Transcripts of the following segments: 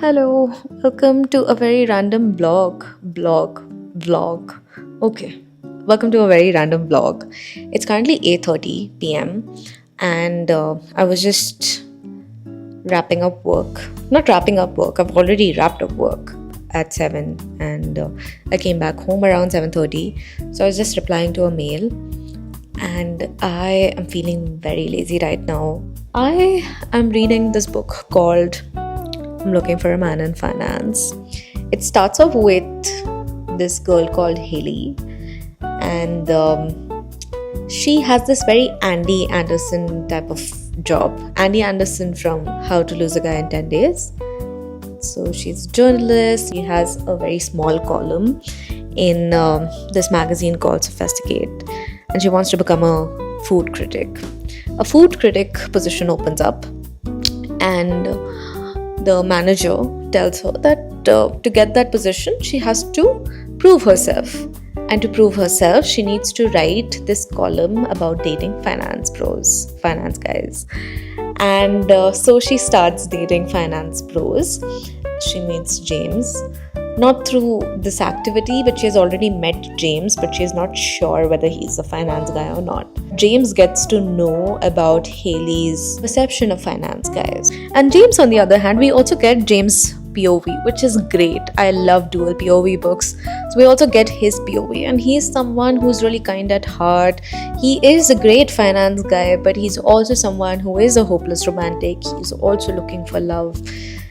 Hello, welcome to a very random vlog. Okay, welcome to a very random vlog. It's currently 8:30 p.m. and I was just wrapping up work. Not wrapping up work. I've already wrapped up work at 7 and I came back home around 7:30. So I was just replying to a mail and I am feeling very lazy right now. I am reading this book called I'm Looking for a Man in Finance. It starts off with this girl called Haley, and she has this very Andy Anderson type of job. Andy Anderson from How to Lose a Guy in 10 Days. So she's a journalist. She has a very small column in this magazine called Sophisticate, and she wants to become a food critic. A food critic position opens up, and the manager tells her that to get that position, she has to prove herself. And to prove herself, she needs to write this column about dating finance bros, finance guys. And so she starts dating finance bros. She meets James, not through this activity, but she has already met James, but she is not sure whether he's a finance guy or not. James gets to know about Haley's perception of finance guys. And James, on the other hand, we also get James' POV, which is great. I love dual POV books. So we also get his POV, and he's someone who's really kind at heart. He is a great finance guy, but he's also someone who is a hopeless romantic. He's also looking for love.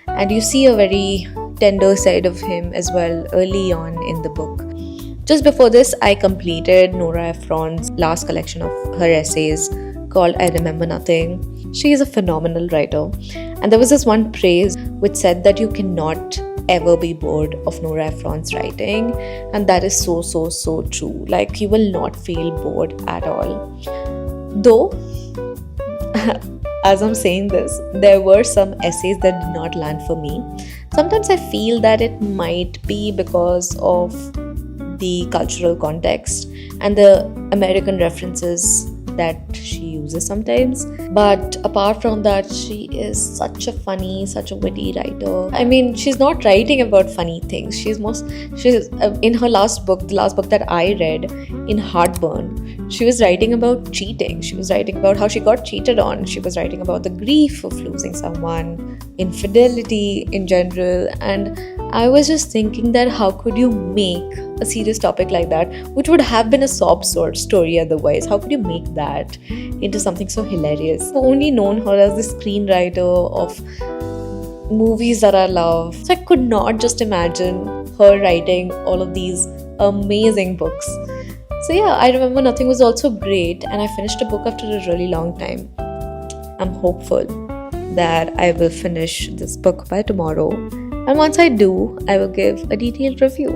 And you see a very tender side of him as well early on in the book. Just before this, I completed Nora Ephron's last collection of her essays called I Remember Nothing. She is a phenomenal writer. And there was this one phrase which said that you cannot ever be bored of Nora Ephron's writing. And that is so true. Like, you will not feel bored at all. Though, as I'm saying this, there were some essays that did not land for me. Sometimes I feel that it might be because of the cultural context and the American references that she uses sometimes. But apart from that, she is such a witty writer. I mean, she's not writing about funny things. She's in her last book, the last book that I read, in Heartburn, she was writing about cheating. She was writing about how she got cheated on. She was writing about the grief of losing someone, infidelity in general. And I was just thinking that how could you make a serious topic like that, which would have been a sob story otherwise, how could you make that into something so hilarious? I've only known her as the screenwriter of movies that I love. So I could not just imagine her writing all of these amazing books. So yeah, I Remember Nothing was also great, and I finished a book after a really long time. I'm hopeful that I will finish this book by tomorrow, and once I do, I will give a detailed review.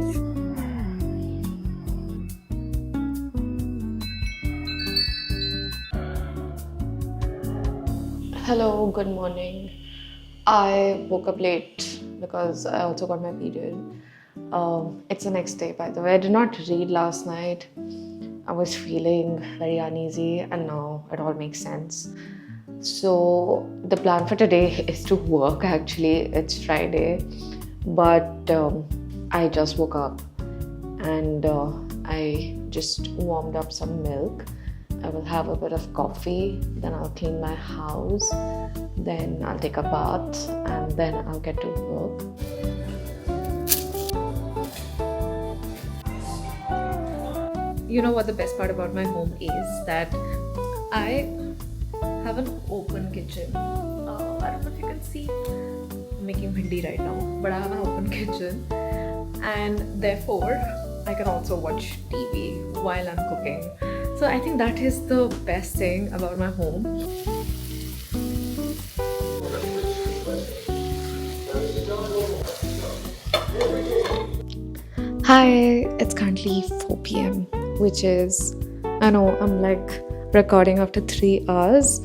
Hello, good morning. I woke up late because I also got my period. It's the next day, by the way. I did not read last night. I was feeling very uneasy, and now it all makes sense. So the plan for today is to work. Actually, it's Friday, but I just woke up and I just warmed up some milk. I will have a bit of coffee, then I'll clean my house, then I'll take a bath, and then I'll get to work. You know what the best part about my home is? That I have an open kitchen. I don't know if you can see. I'm making bhindi right now, but I have an open kitchen, and therefore I can also watch TV while I'm cooking. So I think that is the best thing about my home. Hi, it's currently 4 p.m, which is, I know, I'm like recording after 3 hours.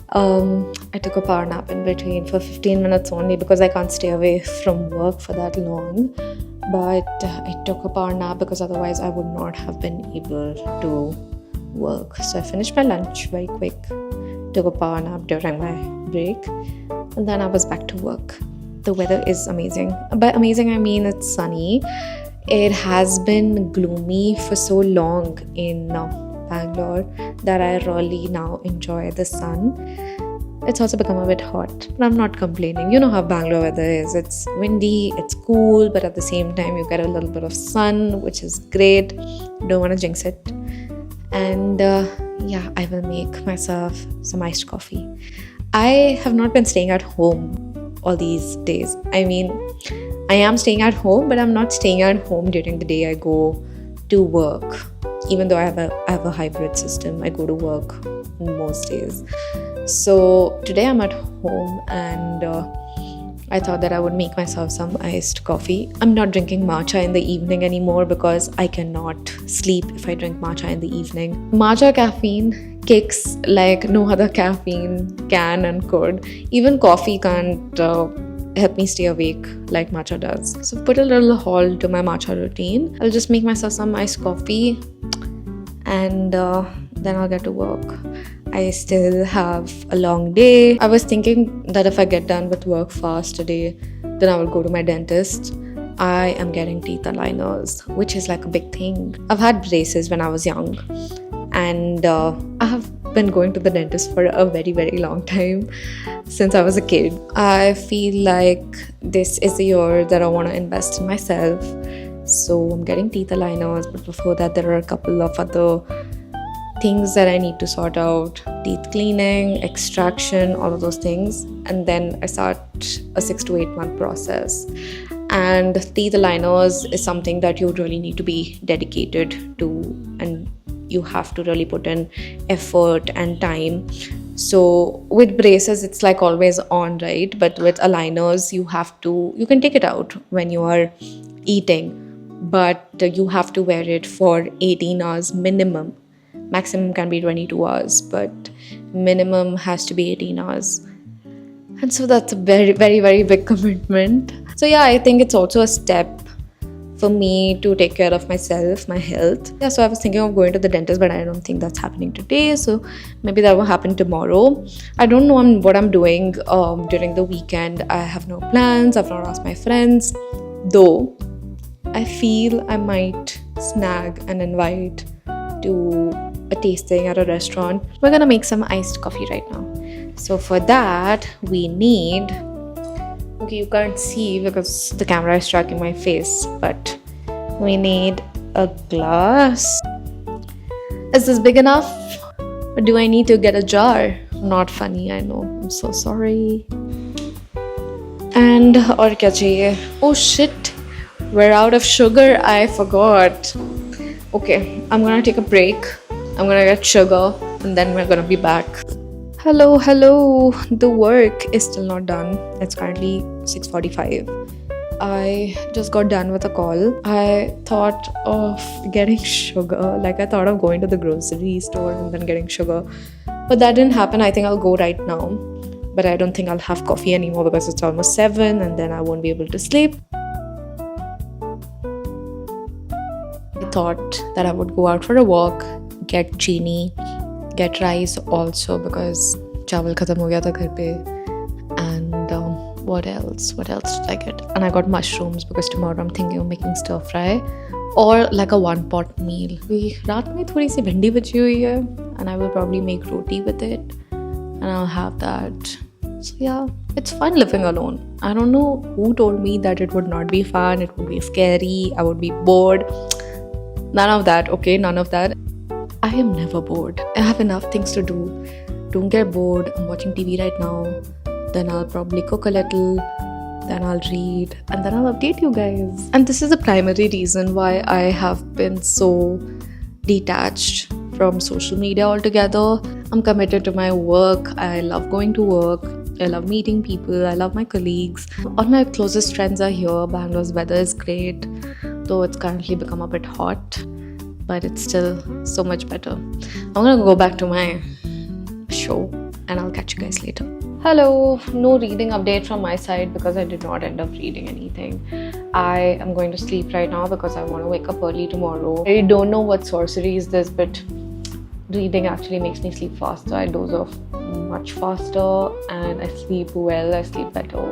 I took a power nap in between for 15 minutes only because I can't stay away from work for that long. But I took a power nap because otherwise I would not have been able to work. So I finished my lunch very quick, took a power nap during my break, and then I was back to work. The weather is amazing. By amazing, I mean it's sunny. It has been gloomy for so long in Bangalore that I really now enjoy the sun. It's also become a bit hot, but I'm not complaining. You know how Bangalore weather is. It's windy, it's cool, but at the same time, you get a little bit of sun, which is great. Don't want to jinx it. And yeah, I will make myself some iced coffee. I have not been staying at home all these days. I mean, I am staying at home, but I'm not staying at home during the day I go to work. Even though I have a hybrid system, I go to work most days. So today I'm at home and I thought that I would make myself some iced coffee. I'm not drinking matcha in the evening anymore because I cannot sleep if I drink matcha in the evening. Matcha caffeine kicks like no other caffeine can and could. Even coffee can't help me stay awake like matcha does. So put a little halt to my matcha routine. I'll just make myself some iced coffee and then I'll get to work. I still have a long day. I was thinking that if I get done with work fast today, then I will go to my dentist. I am getting teeth aligners, which is like a big thing. I've had braces when I was young and I have been going to the dentist for a very, very long time since I was a kid. I feel like this is the year that I want to invest in myself. So I'm getting teeth aligners, but before that there are a couple of other things that I need to sort out: teeth cleaning, extraction, all of those things. And then I start a 6 to 8 month process. And teeth aligners is something that you really need to be dedicated to, and you have to really put in effort and time. So with braces, it's like always on, right? But with aligners, you can take it out when you are eating, but you have to wear it for 18 hours minimum. Maximum can be 22 hours, but minimum has to be 18 hours. And so that's a very, very, very big commitment. So yeah, I think it's also a step for me to take care of myself, my health. Yeah, so I was thinking of going to the dentist, but I don't think that's happening today. So maybe that will happen tomorrow. I don't know what I'm doing during the weekend. I have no plans. I've not asked my friends. Though, I feel I might snag an invite to a tasting at a restaurant. We're gonna make some iced coffee right now. So for that, we need... Okay, you can't see because the camera is stuck in my face, but we need a glass. Is this big enough? Or do I need to get a jar? Not funny, I know. I'm so sorry. And aur kya chahiye? Oh shit, we're out of sugar. I forgot. Okay, I'm gonna take a break. I'm gonna get sugar and then we're gonna be back. Hello. The work is still not done. It's currently 6:45. I just got done with a call. I thought of getting sugar. Like I thought of going to the grocery store and then getting sugar. But that didn't happen. I think I'll go right now. But I don't think I'll have coffee anymore because it's almost 7 and then I won't be able to sleep. I thought that I would go out for a walk, get chini, get rice also because chawal khatam ho gaya tha ghar pe. And what else did I get? And I got mushrooms because tomorrow I'm thinking of making stir fry or like a one pot meal. Raat mein thodi si bhindi bachi hui hai and I will probably make roti with it and I'll have that. So yeah, it's fun living alone. I don't know who told me that it would not be fun, it would be scary, I would be bored. None of that, okay? None of that. I am never bored. I have enough things to do. Don't get bored. I'm watching TV right now. Then I'll probably cook a little. Then I'll read. And then I'll update you guys. And this is the primary reason why I have been so detached from social media altogether. I'm committed to my work. I love going to work. I love meeting people. I love my colleagues. All my closest friends are here. Bangalore's weather is great, though it's currently become a bit hot, but it's still so much better. I'm gonna go back to my show and I'll catch you guys later. Hello, no reading update from my side because I did not end up reading anything. I am going to sleep right now because I want to wake up early tomorrow. I don't know what sorcery is this, but reading actually makes me sleep faster. I doze off much faster and I sleep well, I sleep better.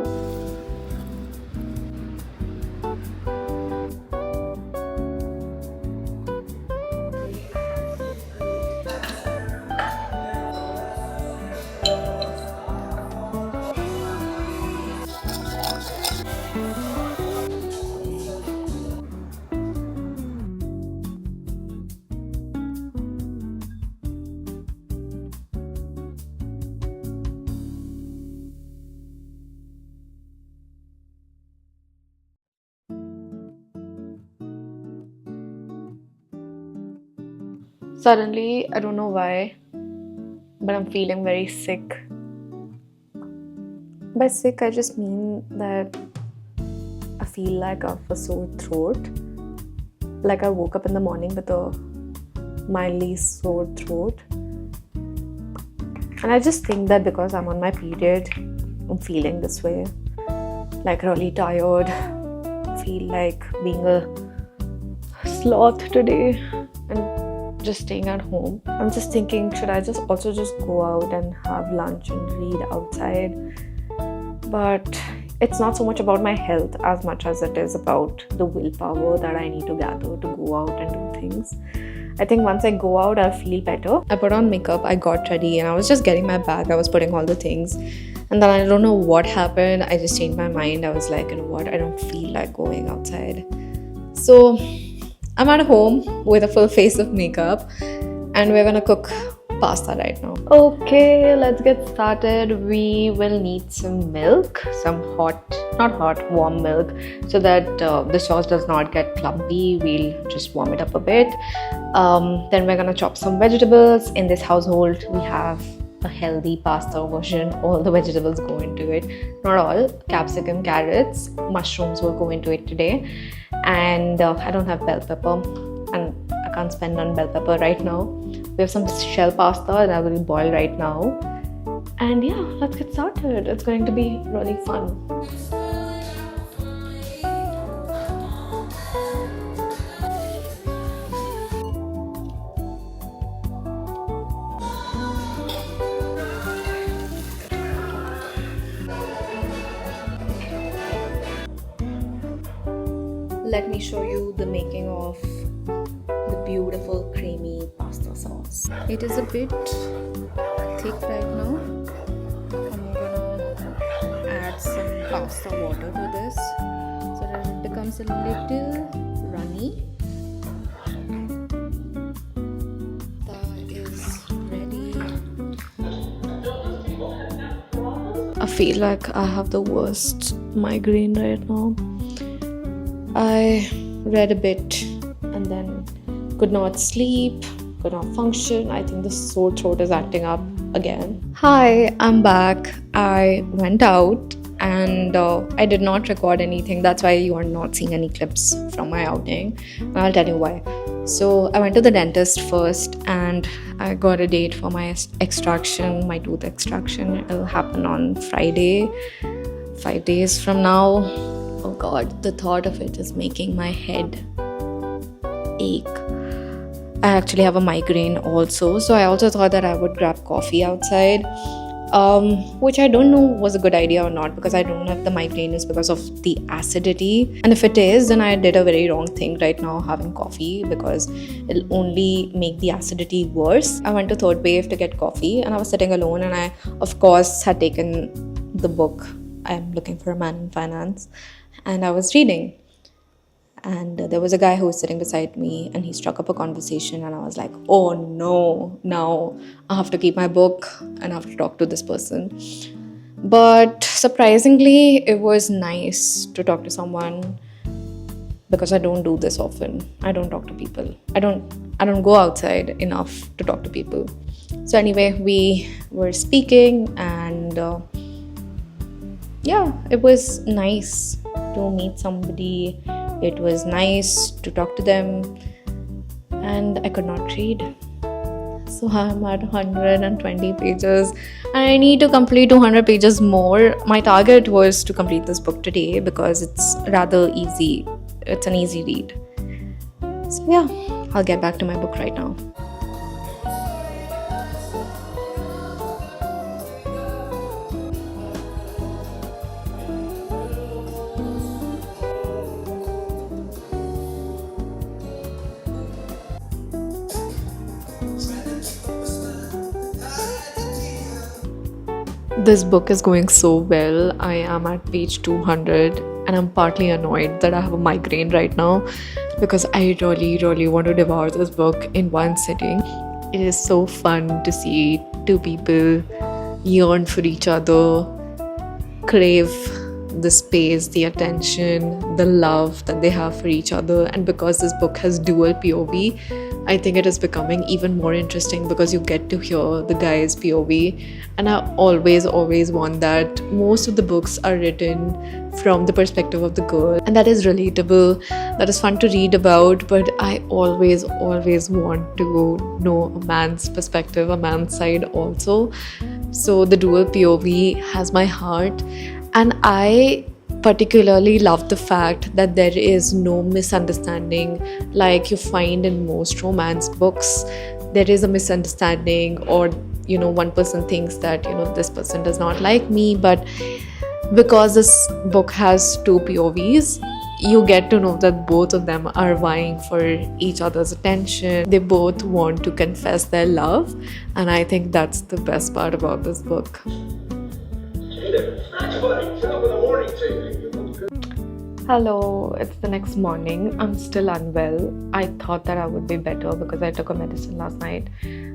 Suddenly, I don't know why, but I'm feeling very sick. By sick, I just mean that I feel like I have a sore throat. Like I woke up in the morning with a mildly sore throat. And I just think that because I'm on my period, I'm feeling this way. Like really tired. Feel like being a sloth today and just staying at home. I'm just thinking, should I just go out and have lunch and read outside? But it's not so much about my health as much as it is about the willpower that I need to gather to go out and do things. I think once I go out, I'll feel better. I put on makeup, I got ready, and I was just getting my bag. I was putting all the things. And then I don't know what happened. I just changed my mind. I was like, you know what? I don't feel like going outside. So I'm at home with a full face of makeup, and we're gonna cook pasta right now. Okay, let's get started. We will need some milk, some warm milk, so that the sauce does not get clumpy. We'll just warm it up a bit. Then we're gonna chop some vegetables. In this household, we have a healthy pasta version. All the vegetables go into it. Not all. Capsicum, carrots, mushrooms will go into it today. And I don't have bell pepper, and I can't spend on bell pepper right now. We have some shell pasta that will boil right now. And yeah, let's get started. It's going to be really fun. Let me show you the making of the beautiful creamy pasta sauce. It is a bit thick right now. I'm gonna add some pasta water to this so that it becomes a little runny. That is ready. I feel like I have the worst migraine right now. I read a bit and then could not sleep, could not function. I think the sore throat is acting up again. Hi, I'm back. I went out and I did not record anything. That's why you are not seeing any clips from my outing. And I'll tell you why. So I went to the dentist first and I got a date for my extraction, my tooth extraction. It'll happen on Friday, 5 days from now. Oh god, the thought of it is making my head ache. I actually have a migraine also, so I also thought that I would grab coffee outside, which I don't know was a good idea or not, because I don't know if the migraine is because of the acidity. And if it is, then I did a very wrong thing right now having coffee, because it'll only make the acidity worse. I went to Third Wave to get coffee and I was sitting alone, and I of course had taken the book I'm Looking for a Man in Finance, and I was reading. And there was a guy who was sitting beside me and he struck up a conversation, and I was like, oh no, now I have to keep my book and I have to talk to this person. But surprisingly, it was nice to talk to someone, because I don't do this often. I don't talk to people. I don't go outside enough to talk to people. So anyway, we were speaking, and yeah, it was nice to meet somebody. It was nice to talk to them, and I could not read. So I'm at 120 pages and I need to complete 200 pages more. My target was to complete this book today because it's rather easy. It's an easy read. So yeah, I'll get back to my book right now. This book is going so well. I am at page 200 and I'm partly annoyed that I have a migraine right now because I really want to devour this book in one sitting. It is so fun to see two people yearn for each other, crave the space, the attention, the love that they have for each other. And because this book has dual POV, I think it is becoming even more interesting because you get to hear the guy's POV. And I always want that. Most of the books are written from the perspective of the girl, and that is relatable, that is fun to read about. But I always want to know a man's perspective, a man's side also. So the dual POV has my heart. And I particularly love the fact that there is no misunderstanding like you find in most romance books. There is a misunderstanding, or one person thinks that this person does not like me, but because this book has two POVs, you get to know that both of them are vying for each other's attention. They both want to confess their love, and I think that's the best part about this book. Hello, it's the next morning. I'm still unwell. I thought that I would be better because I took a medicine last night,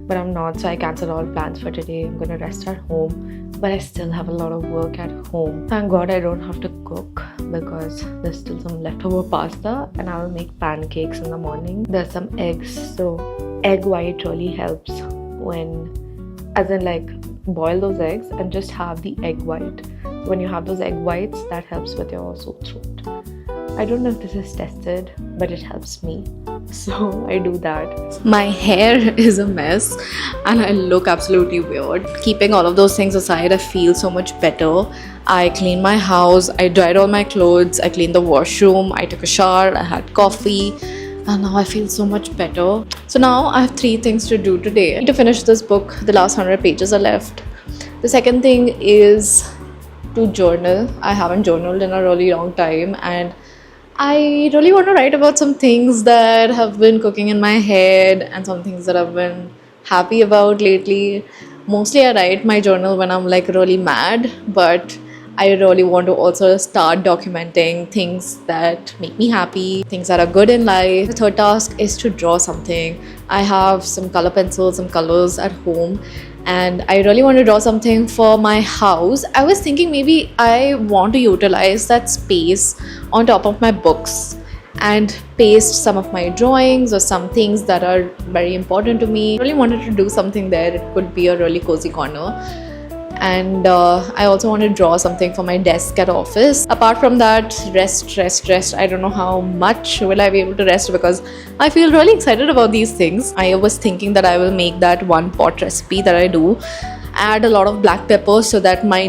but I'm not, so I cancelled all plans for today. I'm gonna rest at home, but I still have a lot of work at home. Thank God I don't have to cook because there's still some leftover pasta, and I'll make pancakes in the morning. There's some eggs, so egg white really helps boil those eggs and just have the egg white. When you have those egg whites, that helps with your sore throat. I don't know if this is tested, but it helps me, so I do that. My hair is a mess and I look absolutely weird. Keeping all of those things aside, I feel so much better. I cleaned my house, I dried all my clothes, I cleaned the washroom, I took a shower, I had coffee, and now I feel so much better. So now I have 3 things to do today. I need to finish this book. The last 100 pages are left. The second thing is to journal. I haven't journaled in a really long time, and I really want to write about some things that have been cooking in my head and some things that I've been happy about lately. Mostly I write my journal when I'm really mad, but I really want to also start documenting things that make me happy, things that are good in life. The third task is to draw something. I have some color pencils, some colors at home, and I really want to draw something for my house. I was thinking maybe I want to utilize that space on top of my books and paste some of my drawings or some things that are very important to me. I really wanted to do something there. It could be a really cozy corner. And I also want to draw something for my desk at office. Apart from that, rest. I don't know how much will I be able to rest because I feel really excited about these things. I was thinking that I will make that one pot recipe that I do. Add a lot of black pepper so that my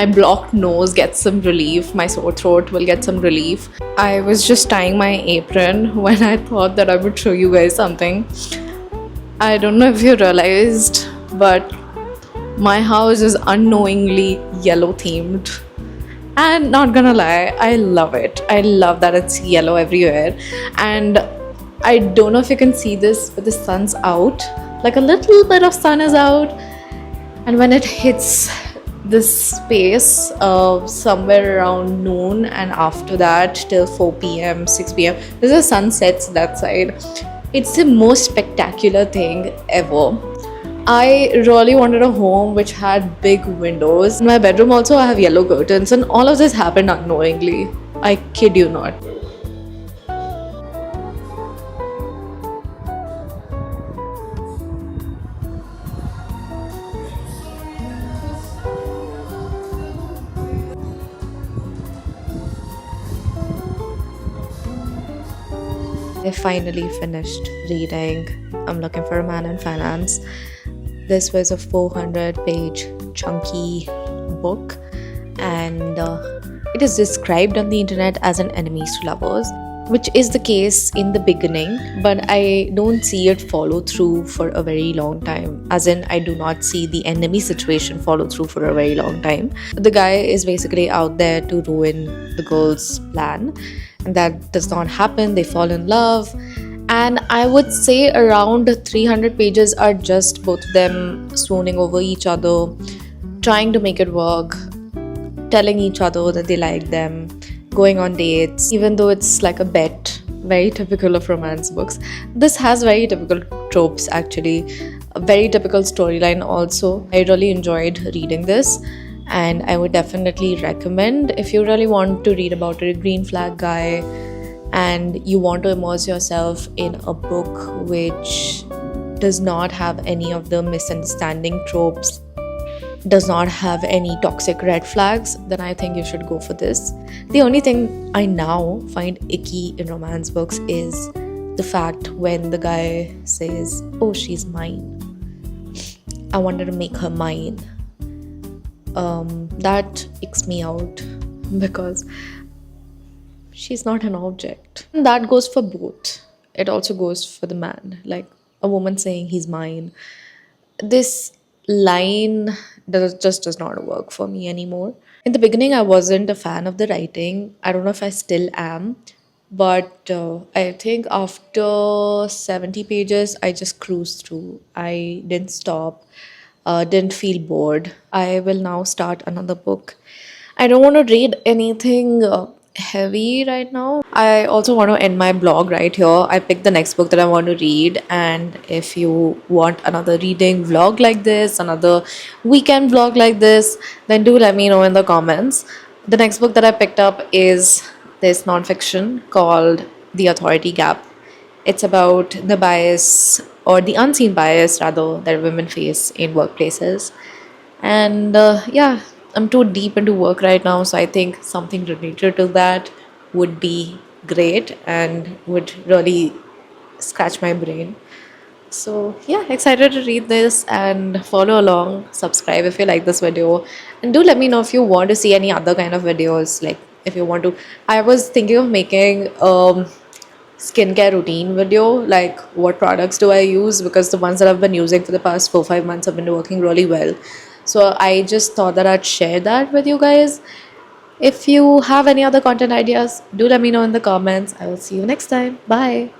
blocked nose gets some relief. My sore throat will get some relief. I was just tying my apron when I thought that I would show you guys something. I don't know if you realized, but my house is unknowingly yellow themed, and not gonna lie, I love it. I love that it's yellow everywhere, and I don't know if you can see this, but the sun's out, like a little bit of sun is out, and when it hits this space somewhere around noon, and after that till 4 p.m 6 p.m there's a sunset that side. It's the most spectacular thing ever. I really wanted a home which had big windows. In my bedroom also I have yellow curtains, and all of this happened unknowingly. I kid you not. I finally finished reading I'm Looking for a Man in Finance. This was a 400-page chunky book, and it is described on the internet as an enemies to lovers, which is the case in the beginning, but I don't see it follow through for a very long time. As in, I do not see the enemy situation follow through for a very long time. The guy is basically out there to ruin the girl's plan, and that does not happen. They fall in love. And I would say around 300 pages are just both of them swooning over each other, trying to make it work. telling each other that they like them, going on dates, even though it's like a bet. Very typical of romance books. This has very typical tropes actually, a very typical storyline also. I really enjoyed reading this, and I would definitely recommend if you really want to read about a green flag guy and you want to immerse yourself in a book which does not have any of the misunderstanding tropes, does not have any toxic red flags, then I think you should go for this. The only thing I now find icky in romance books is the fact when the guy says, "Oh, she's mine. I wanted to make her mine." That icks me out because she's not an object. And that goes for both. It also goes for the man. Like a woman saying he's mine. This line just does not work for me anymore. In the beginning, I wasn't a fan of the writing. I don't know if I still am, but I think after 70 pages, I just cruised through. I didn't stop, didn't feel bored. I will now start another book. I don't want to read anything heavy right now. I also want to end my blog right here. I picked the next book that I want to read, and if you want another reading vlog like this, another weekend vlog like this, then do let me know in the comments. The next book that I picked up is this nonfiction called The Authority Gap. It's about the bias, or the unseen bias rather, that women face in workplaces. And yeah, I'm too deep into work right now, so I think something related to that would be great and would really scratch my brain. So yeah, excited to read this and follow along. Subscribe if you like this video, and do let me know if you want to see any other kind of videos. Like if you want to, I was thinking of making skincare routine video, like what products do I use, because the ones that I've been using for the past 4 5 months have been working really well. So I just thought that I'd share that with you guys. If you have any other content ideas, do let me know in the comments. I will see you next time. Bye.